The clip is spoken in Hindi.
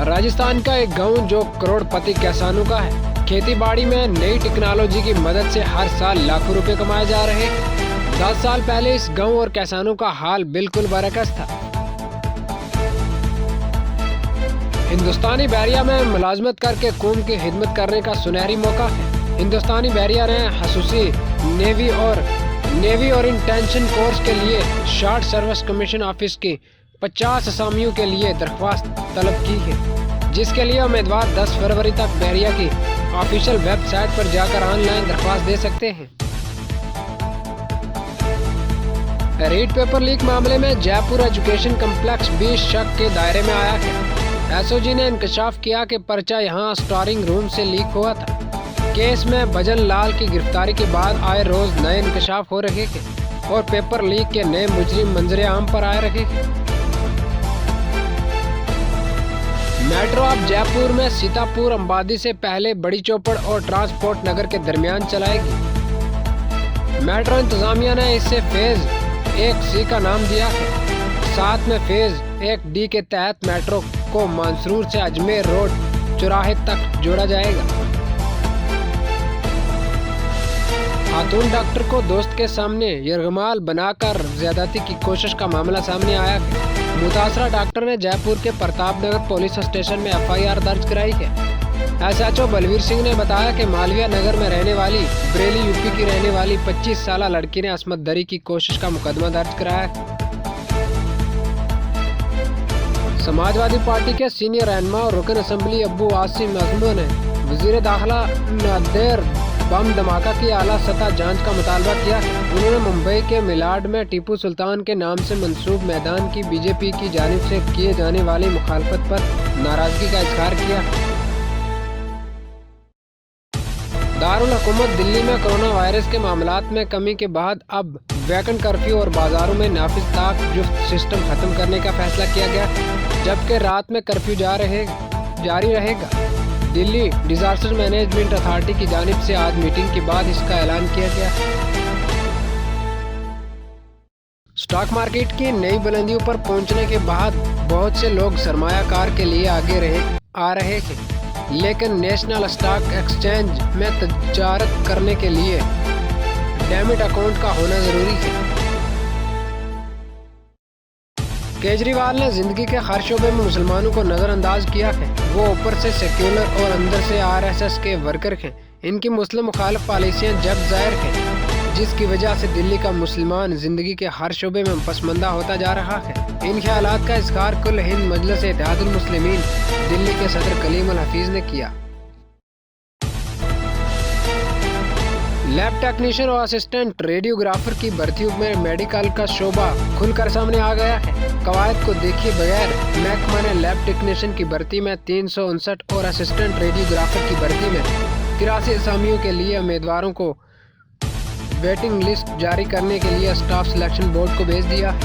राजस्थान का एक गांव जो करोड़पति किसानों का है। खेती बाड़ी में नई टेक्नोलॉजी की मदद से हर साल लाखों रुपए कमाए जा रहे हैं। 10 साल पहले इस गांव और किसानों का हाल बिल्कुल बरअक्स था। हिंदुस्तानी बैरिया में मुलाजमत करके कौम की खिदमत करने का सुनहरी मौका है। हिंदुस्तानी बैरिया ने खसूसी नेवी और इंटेंशन कोर्स के लिए शॉर्ट सर्विस कमीशन ऑफिस की 50 असामियों के लिए दरख्वास्त तलब की है, जिसके लिए उम्मीदवार 10 फरवरी तक बैरिया की ऑफिशियल वेबसाइट पर जाकर ऑनलाइन दरख्वास्त दे सकते हैं। रीट पेपर लीक मामले में जयपुर एजुकेशन कम्प्लेक्स भी शक के दायरे में आया है। एसओजी ने इंकशाफ किया कि पर्चा यहां स्टोरिंग रूम से लीक हुआ था। केस में भजन लाल की गिरफ्तारी के बाद आए रोज नए इंकशाफ हो रहे थे और पेपर लीक के नए मुजरिम मंजरे आम पर आए रहे थे। मेट्रो अब जयपुर में सीतापुर अंबादी से पहले बड़ी चौपड़ और ट्रांसपोर्ट नगर के दरमियान चलाएगी। मेट्रो इंतजामिया ने इसे फेज 1C का नाम दिया है। साथ में फेज 1D के तहत मेट्रो को मंसूर से अजमेर रोड चौराहे तक जोड़ा जाएगा। खातून डॉक्टर को दोस्त के सामने यरगमाल बनाकर ज्यादती की कोशिश का मामला सामने आया है। मुतासरा डॉक्टर ने जयपुर के प्रताप नगर पुलिस स्टेशन में FIR दर्ज कराई है। SHO बलवीर सिंह ने बताया कि मालवीय नगर में रहने वाली बरेली यूपी की रहने वाली 25 साल लड़की ने असमत दरी की कोशिश का मुकदमा दर्ज कराया है। समाजवादी पार्टी के सीनियर रहनुमा और रुकन असेंबली अब्बू आसिम अजमो ने वजीर दाखिला नादेर बम धमाका की आला सतह जांच का मुतालबा किया है। उन्होंने मुंबई के मिलाड में टीपू सुल्तान के नाम से मंसूब मैदान की बीजेपी की जानिब से किए जाने वाली मुखालफत पर नाराजगी का इजहार किया। दारुल हुकूमत दिल्ली में कोरोना वायरस के मामलात में कमी के बाद अब वैकेंड कर्फ्यू और बाजारों में नाफिज ताक जुफ्त सिस्टम खत्म करने का फैसला किया गया, जबकि रात में कर्फ्यू जारी रहेगा। दिल्ली डिजास्टर मैनेजमेंट अथॉरिटी की जानिब से आज मीटिंग के बाद इसका ऐलान किया गया। स्टॉक मार्केट की नई बुलंदियों पर पहुंचने के बाद बहुत से लोग सरमायाकार के लिए आगे आ रहे हैं, लेकिन नेशनल स्टॉक एक्सचेंज में तजारत करने के लिए डैमिट अकाउंट का होना जरूरी है। केजरीवाल ने जिंदगी के हर शोबे में मुसलमानों को नजरअंदाज किया है। वो ऊपर से सेक्युलर और अंदर से RSS के वर्कर हैं। इनकी मुस्लिम मुखालिफ पॉलिसियां जग जाहिर हैं, जिसकी वजह से दिल्ली का मुसलमान जिंदगी के हर शोबे में पसमंदा होता जा रहा है। इन ख्यालात का इज़हार कुल हिंद मजलिस इत्तेहादुल मुस्लिमीन दिल्ली के सदर कलीम अल हफीज ने किया। लैब टेक्नीशियन और असिस्टेंट रेडियोग्राफर की भर्तियों में मेडिकल का शोबा खुलकर सामने आ गया है। कवायद को देखे बगैर महकमा ने लैब टेक्नीशियन की भर्ती में 359 और असिस्टेंट रेडियोग्राफर की भर्ती में 83 असामियों के लिए उम्मीदवारों को वेटिंग लिस्ट जारी करने के लिए स्टाफ सिलेक्शन बोर्ड को भेज दिया है।